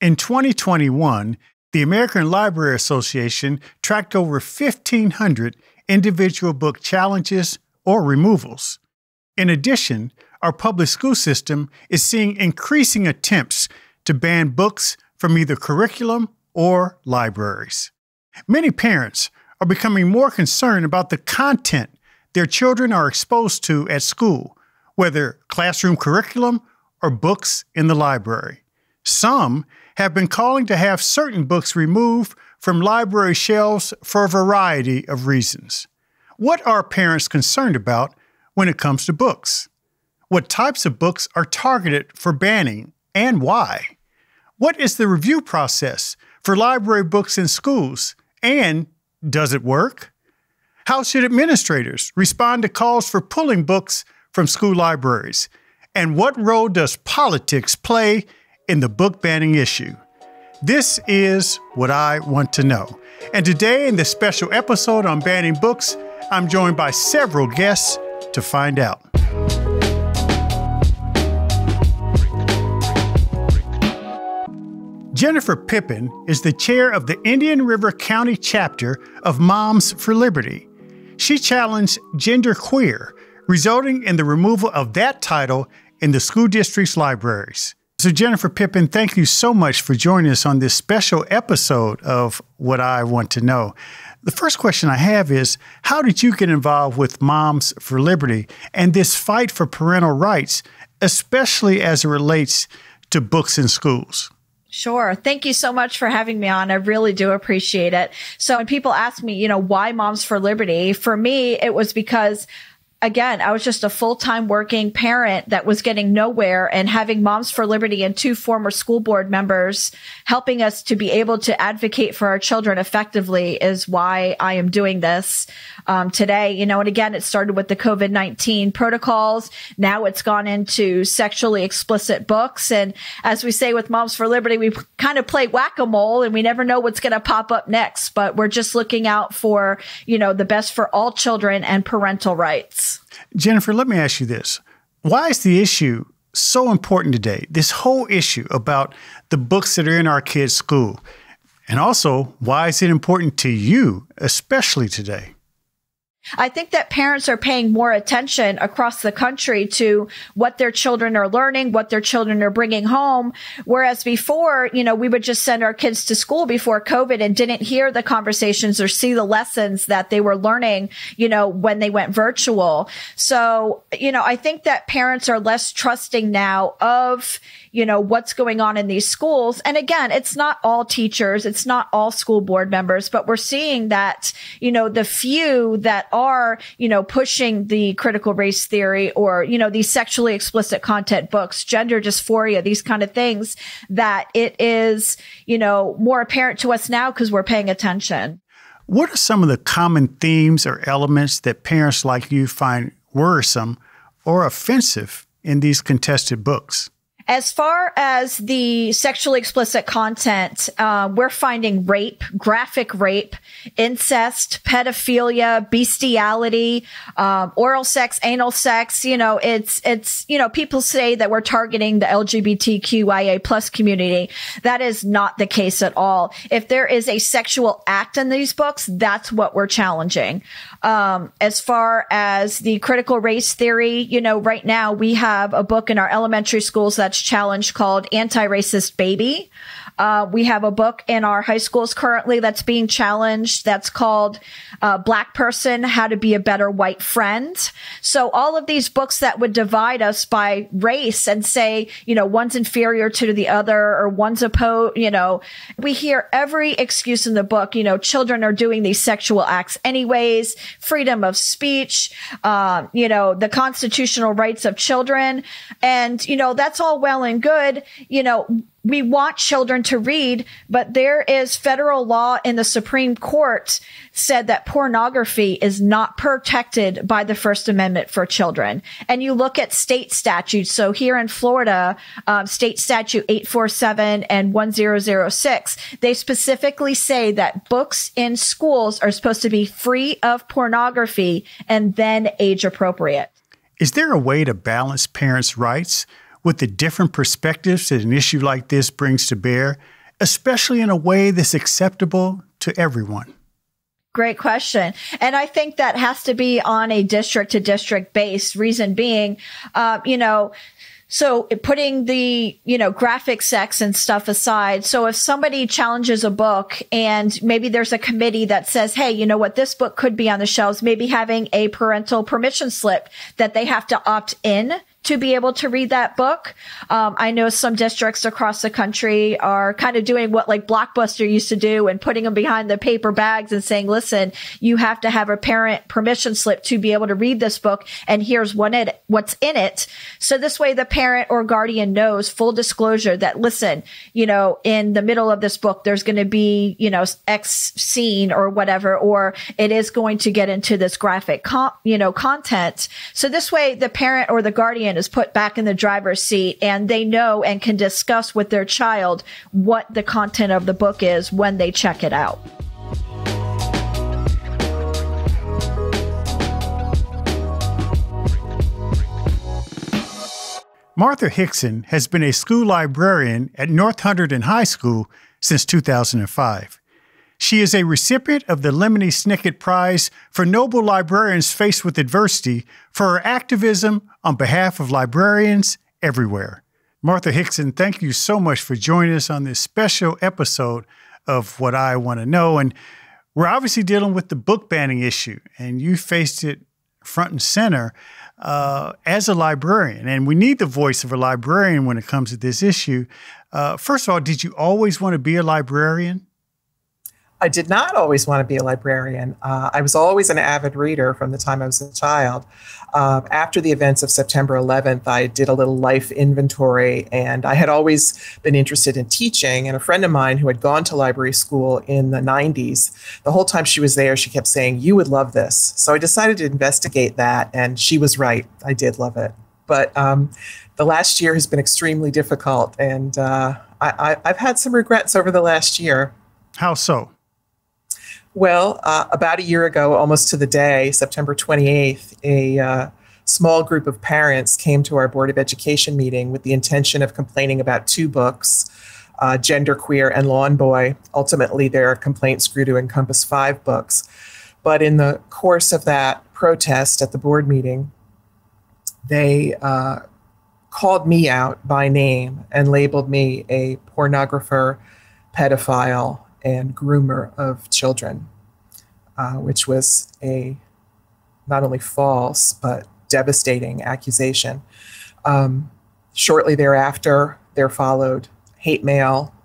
In 2021, the American Library Association tracked over 1,500 individual book challenges or removals. In addition, our public school system is seeing increasing attempts to ban books from either curriculum or libraries. Many parents are becoming more concerned about the content their children are exposed to at school, whether classroom curriculum or books in the library. Some have been calling to have certain books removed from library shelves for a variety of reasons. What are parents concerned about when it comes to books? What types of books are targeted for banning and why? What is the review process for library books in schools, and does it work? How should administrators respond to calls for pulling books from school libraries? And what role does politics play in the book banning issue? This is What I Want to Know. And today, in this special episode on banning books, I'm joined by several guests to find out. Jennifer Pippen is the chair of the Indian River County chapter of Moms for Liberty. She challenged genderqueer, resulting in the removal of that title in the school district's libraries. So Jennifer Pippen, thank you so much for joining us on this special episode of What I Want to Know. The first question I have is, how did you get involved with Moms for Liberty and this fight for parental rights, especially as it relates to books in schools? Sure. Thank you so much for having me on. I really do appreciate it. So when people ask me, why Moms for Liberty? For me, it was because, again, I was just a full-time working parent that was getting nowhere, and having Moms for Liberty and two former school board members helping us to be able to advocate for our children effectively is why I am doing this today. And again, it started with the COVID-19 protocols. Now it's gone into sexually explicit books. And as we say with Moms for Liberty, we kind of play whack-a-mole and we never know what's going to pop up next. But we're just looking out for, the best for all children and parental rights. Jennifer, let me ask you this. Why is the issue so important today? This whole issue about the books that are in our kids' school. And also, why is it important to you, especially today? I think that parents are paying more attention across the country to what their children are learning, what their children are bringing home. Whereas before, we would just send our kids to school before COVID and didn't hear the conversations or see the lessons that they were learning, when they went virtual. So, I think that parents are less trusting now of, what's going on in these schools. And again, it's not all teachers. It's not all school board members, but we're seeing that, the few that are, pushing the critical race theory or, these sexually explicit content books, gender dysphoria, these kind of things, that it is, more apparent to us now because we're paying attention. What are some of the common themes or elements that parents like you find worrisome or offensive in these contested books? As far as the sexually explicit content, we're finding rape, graphic rape, incest, pedophilia, bestiality, oral sex, anal sex. It's people say that we're targeting the LGBTQIA plus community. That is not the case at all. If there is a sexual act in these books, that's what we're challenging. As far as the critical race theory, right now we have a book in our elementary schools that's challenged called Anti-Racist Baby. We have a book in our high schools currently that's being challenged that's called Black Person, How to Be a Better White Friend. So all of these books that would divide us by race and say, one's inferior to the other or one's opposed, we hear every excuse in the book. Children are doing these sexual acts anyways, freedom of speech, the constitutional rights of children. And, that's all well and good. We want children to read, but there is federal law in the Supreme Court said that pornography is not protected by the First Amendment for children. And you look at state statutes. So here in Florida, state statute 847 and 1006, they specifically say that books in schools are supposed to be free of pornography and then age appropriate. Is there a way to balance parents' rights with the different perspectives that an issue like this brings to bear, especially in a way that's acceptable to everyone? Great question. And I think that has to be on a district to district base. Reason being, so putting the, graphic sex and stuff aside. So if somebody challenges a book and maybe there's a committee that says, hey, you know what, this book could be on the shelves, maybe having a parental permission slip that they have to opt in to be able to read that book. I know some districts across the country are kind of doing what like Blockbuster used to do and putting them behind the paper bags and saying, listen, you have to have a parent permission slip to be able to read this book. And here's what's in it. So this way the parent or guardian knows full disclosure that, listen, in the middle of this book, there's going to be, X scene or whatever, or it is going to get into this graphic, content. So this way the parent or the guardian is put back in the driver's seat and they know and can discuss with their child what the content of the book is when they check it out. Martha Hickson has been a school librarian at North Hunterdon High School since 2005. She is a recipient of the Lemony Snicket Prize for Noble Librarians Faced with Adversity for her activism on behalf of librarians everywhere. Martha Hickson, thank you so much for joining us on this special episode of What I Want to Know. And we're obviously dealing with the book banning issue, and you faced it front and center as a librarian. And we need the voice of a librarian when it comes to this issue. First of all, did you always want to be a librarian? I did not always want to be a librarian. I was always an avid reader from the time I was a child. After the events of September 11th, I did a little life inventory, and I had always been interested in teaching. And a friend of mine who had gone to library school in the 90s, the whole time she was there, she kept saying, "You would love this." So I decided to investigate that, and she was right. I did love it. But the last year has been extremely difficult, and I've had some regrets over the last year. How so? Well, about a year ago, almost to the day, September 28th, a small group of parents came to our Board of Education meeting with the intention of complaining about two books, Genderqueer and Lawn Boy. Ultimately, their complaints grew to encompass 5 books. But in the course of that protest at the board meeting, they called me out by name and labeled me a pornographer, pedophile, and groomer of children, which was a not only false but devastating accusation. Shortly thereafter, there followed hate mail,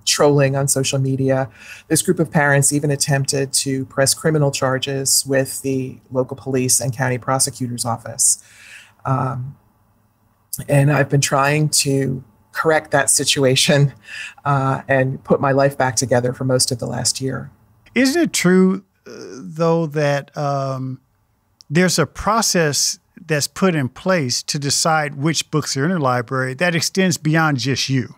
trolling on social media. This group of parents even attempted to press criminal charges with the local police and county prosecutor's office. And I've been trying to correct that situation and put my life back together for most of the last year. Isn't it true, though, that there's a process that's put in place to decide which books are in a library that extends beyond just you?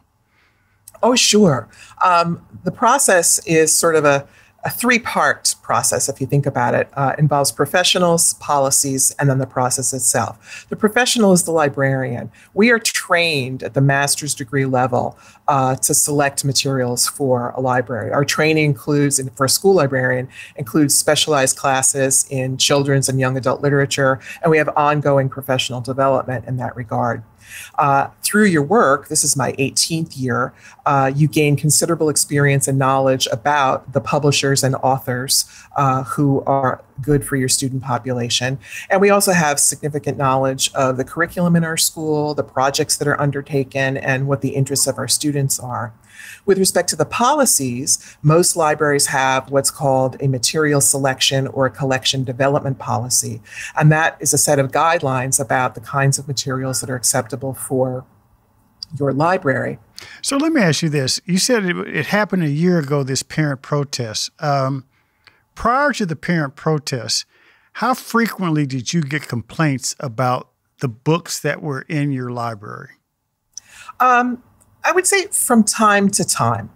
Oh, sure. The process is sort of a 3-part process, if you think about it. Involves professionals, policies, and then the process itself. The professional is the librarian. We are trained at the master's degree level to select materials for a library. Our training includes, for a school librarian, includes specialized classes in children's and young adult literature, and we have ongoing professional development in that regard. Through your work, this is my 18th year, you gain considerable experience and knowledge about the publishers and authors who are good for your student population. And we also have significant knowledge of the curriculum in our school, the projects that are undertaken, and what the interests of our students are. With respect to the policies, most libraries have what's called a material selection or a collection development policy. And that is a set of guidelines about the kinds of materials that are acceptable for your library. So let me ask you this. You said it happened a year ago, this parent protest. Prior to the parent protest, how frequently did you get complaints about the books that were in your library? I would say from time to time.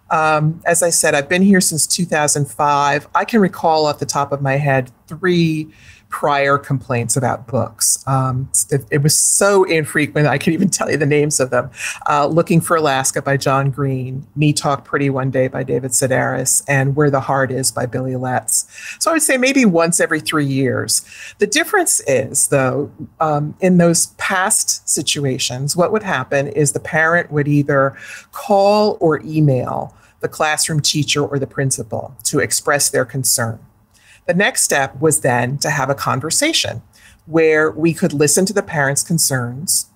As I said, I've been here since 2005. I can recall off the top of my head 3 prior complaints about books. It was so infrequent, I could even tell you the names of them. Looking for Alaska by John Green, Me Talk Pretty One Day by David Sedaris, and Where the Heart Is by Billy Letts. So I would say maybe once every 3 years. The difference is, though, in those past situations, what would happen is the parent would either call or email the classroom teacher or the principal to express their concern. The next step was then to have a conversation where we could listen to the parents' concerns,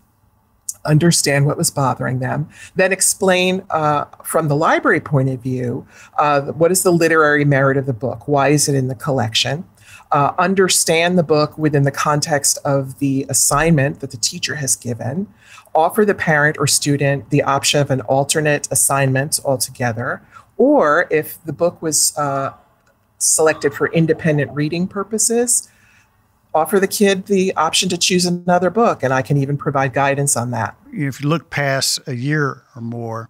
understand what was bothering them, then explain from the library point of view, what is the literary merit of the book? Why is it in the collection? Understand the book within the context of the assignment that the teacher has given, offer the parent or student the option of an alternate assignment altogether, or if the book was selected for independent reading purposes, offer the kid the option to choose another book, and I can even provide guidance on that. If you look past a year or more,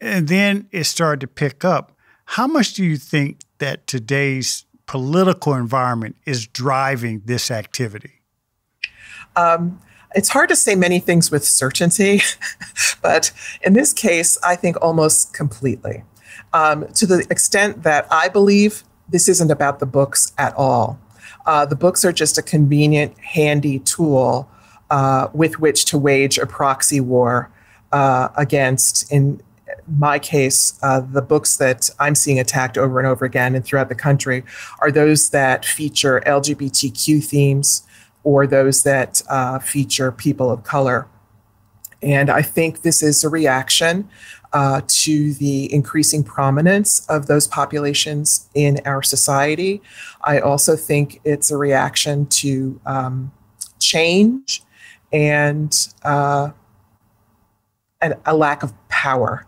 and then it started to pick up, how much do you think that today's political environment is driving this activity? It's hard to say many things with certainty, but in this case, I think almost completely. To the extent that I believe this isn't about the books at all. The books are just a convenient, handy tool with which to wage a proxy war against, in my case, the books that I'm seeing attacked over and over again and throughout the country are those that feature LGBTQ themes or those that feature people of color. And I think this is a reaction to the increasing prominence of those populations in our society. I also think it's a reaction to change and a lack of power.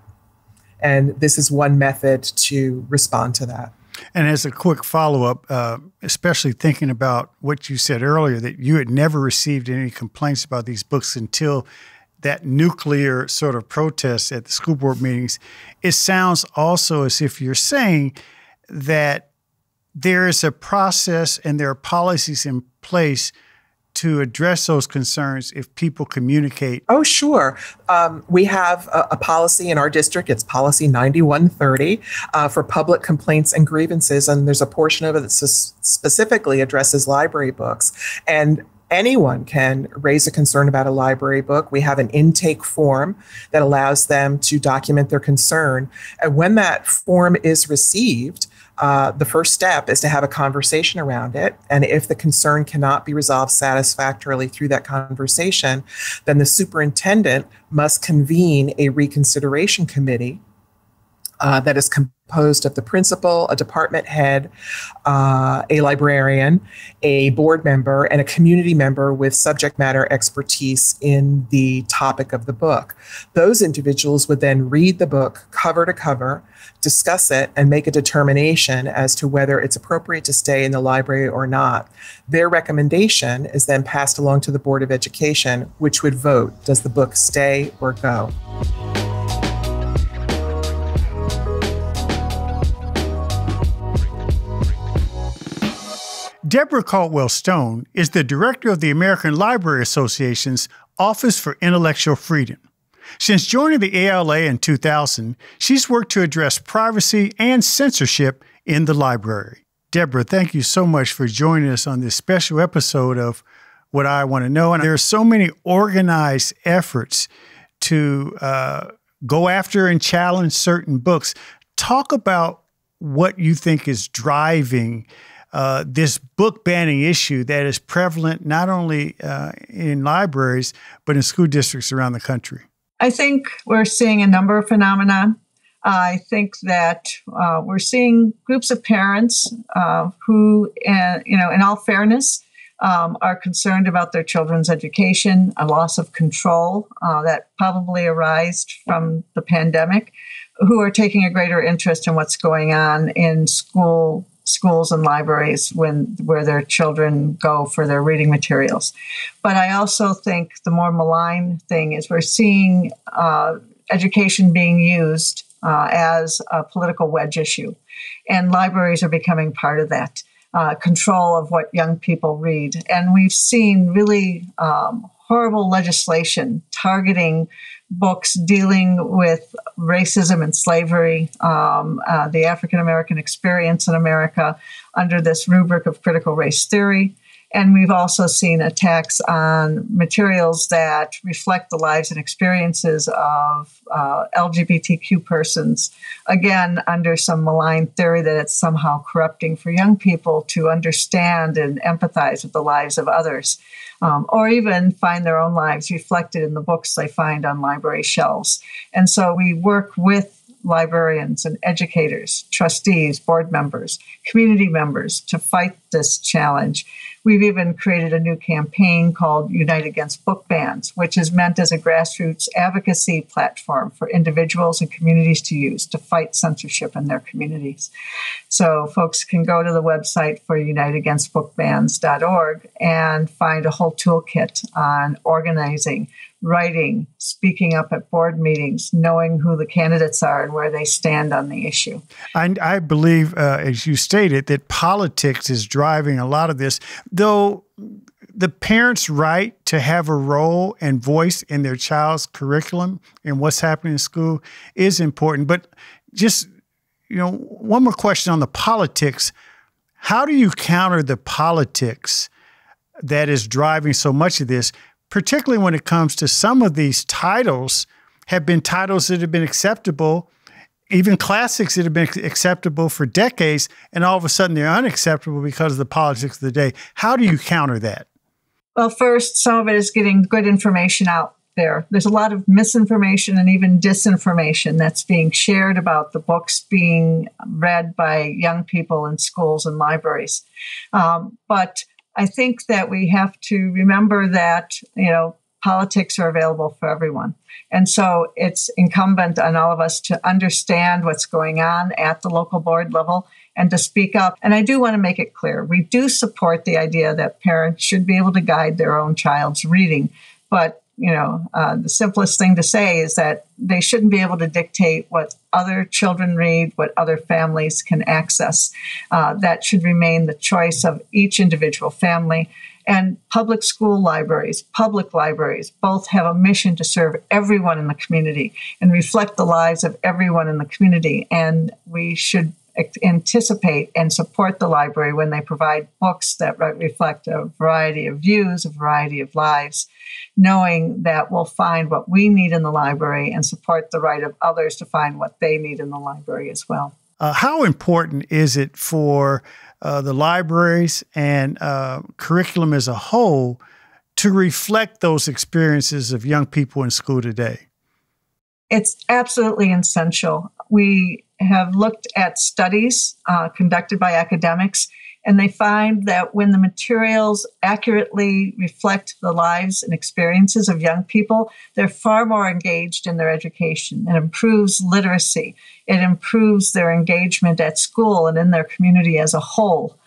And this is one method to respond to that. And as a quick follow-up, especially thinking about what you said earlier, that you had never received any complaints about these books until that nuclear sort of protest at the school board meetings, it sounds also as if you're saying that there is a process and there are policies in place to address those concerns if people communicate. Oh, sure. We have a policy in our district. It's policy 9130 for public complaints and grievances. And there's a portion of it that specifically addresses library books. And anyone can raise a concern about a library book. We have an intake form that allows them to document their concern. And when that form is received, the first step is to have a conversation around it. And if the concern cannot be resolved satisfactorily through that conversation, then the superintendent must convene a reconsideration committee that is composed of the principal, a department head, a librarian, a board member, and a community member with subject matter expertise in the topic of the book. Those individuals would then read the book cover to cover, discuss it, and make a determination as to whether it's appropriate to stay in the library or not. Their recommendation is then passed along to the Board of Education, which would vote, does the book stay or go? Deborah Caldwell Stone is the director of the American Library Association's Office for Intellectual Freedom. Since joining the ALA in 2000, she's worked to address privacy and censorship in the library. Deborah, thank you so much for joining us on this special episode of What I Want to Know. And there are so many organized efforts to go after and challenge certain books. Talk about what you think is driving this book banning issue that is prevalent not only in libraries, but in school districts around the country. I think we're seeing a number of phenomena. I think that we're seeing groups of parents who, in all fairness, are concerned about their children's education, a loss of control that probably arose from the pandemic, who are taking a greater interest in what's going on in schools and libraries where their children go for their reading materials. But I also think the more malign thing is we're seeing education being used as a political wedge issue, and libraries are becoming part of that. control of what young people read. And we've seen really horrible legislation targeting books dealing with racism and slavery, the African American experience in America under this rubric of critical race theory. And we've also seen attacks on materials that reflect the lives and experiences of LGBTQ persons, again, under some malign theory that it's somehow corrupting for young people to understand and empathize with the lives of others, or even find their own lives reflected in the books they find on library shelves. And so we work with librarians and educators, trustees, board members, community members to fight this challenge. We've even created a new campaign called Unite Against Book Bans, which is meant as a grassroots advocacy platform for individuals and communities to use to fight censorship in their communities. So folks can go to the website for uniteagainstbookbans.org and find a whole toolkit on organizing, writing, speaking up at board meetings, knowing who the candidates are and where they stand on the issue. I believe, as you stated, that politics is driving a lot of this, though the parents' right to have a role and voice in their child's curriculum and what's happening in school is important. But just, one more question on the politics. How do you counter the politics that is driving so much of this, particularly when it comes to some of these titles have been titles that have been acceptable, even classics that have been acceptable for decades, and all of a sudden they're unacceptable because of the politics of the day. How do you counter that? Well, first, some of it is getting good information out there. There's a lot of misinformation and even disinformation that's being shared about the books being read by young people in schools and libraries. But I think that we have to remember that, politics are available for everyone. And so it's incumbent on all of us to understand what's going on at the local board level and to speak up. And I do want to make it clear, we do support the idea that parents should be able to guide their own child's reading. But, the simplest thing to say is that they shouldn't be able to dictate what other children read, what other families can access. That should remain the choice of each individual family. And public school libraries, public libraries, both have a mission to serve everyone in the community and reflect the lives of everyone in the community. And we should anticipate and support the library when they provide books that reflect a variety of views, a variety of lives, knowing that we'll find what we need in the library and support the right of others to find what they need in the library as well. How important is it for the libraries and curriculum as a whole to reflect those experiences of young people in school today? It's absolutely essential. We have looked at studies conducted by academics, and they find that when the materials accurately reflect the lives and experiences of young people, they're far more engaged in their education. It improves literacy. It improves their engagement at school and in their community as a whole.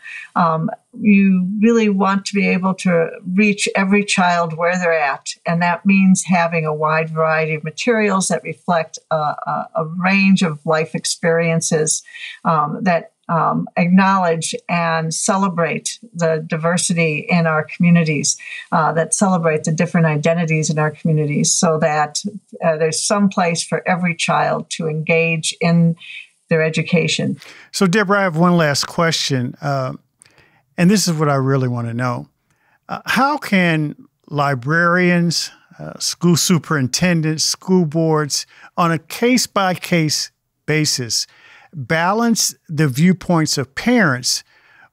You really want to be able to reach every child where they're at, and that means having a wide variety of materials that reflect a range of life experiences that acknowledge and celebrate the diversity in our communities, that celebrate the different identities in our communities, so that there's some place for every child to engage in their education. So, Deborah, I have one last question. And this is what I really want to know. How can librarians, school superintendents, school boards, on a case-by-case basis, balance the viewpoints of parents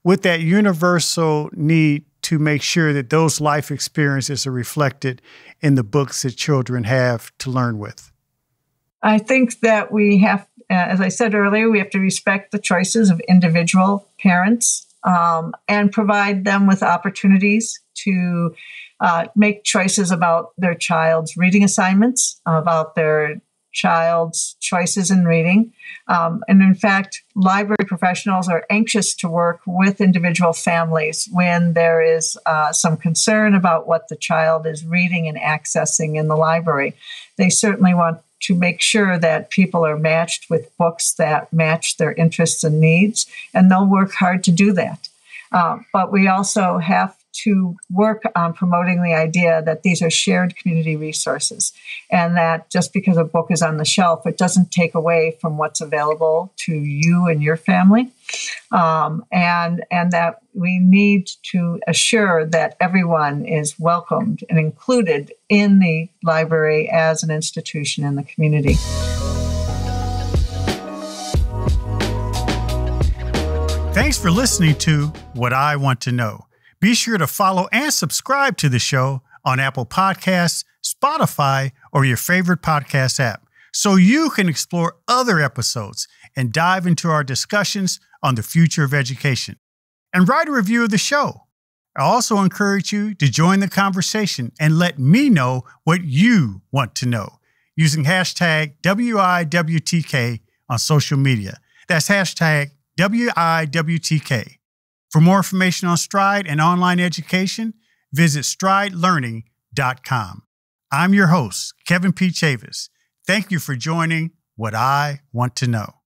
with that universal need to make sure that those life experiences are reflected in the books that children have to learn with? I think that we have, as I said earlier, we have to respect the choices of individual parents and provide them with opportunities to make choices about their child's reading assignments, about their child's choices in reading. And in fact, library professionals are anxious to work with individual families when there is some concern about what the child is reading and accessing in the library. They certainly want to make sure that people are matched with books that match their interests and needs, and they'll work hard to do that. But we also have to work on promoting the idea that these are shared community resources, and that just because a book is on the shelf, it doesn't take away from what's available to you and your family. And that we need to assure that everyone is welcomed and included in the library as an institution in the community. Thanks for listening to What I Want to Know. Be sure to follow and subscribe to the show on Apple Podcasts, Spotify, or your favorite podcast app so you can explore other episodes and dive into our discussions on the future of education. And write a review of the show. I also encourage you to join the conversation and let me know what you want to know using hashtag WIWTK on social media. That's hashtag WIWTK. For more information on Stride and online education, visit stridelearning.com. I'm your host, Kevin P. Chavis. Thank you for joining What I Want to Know.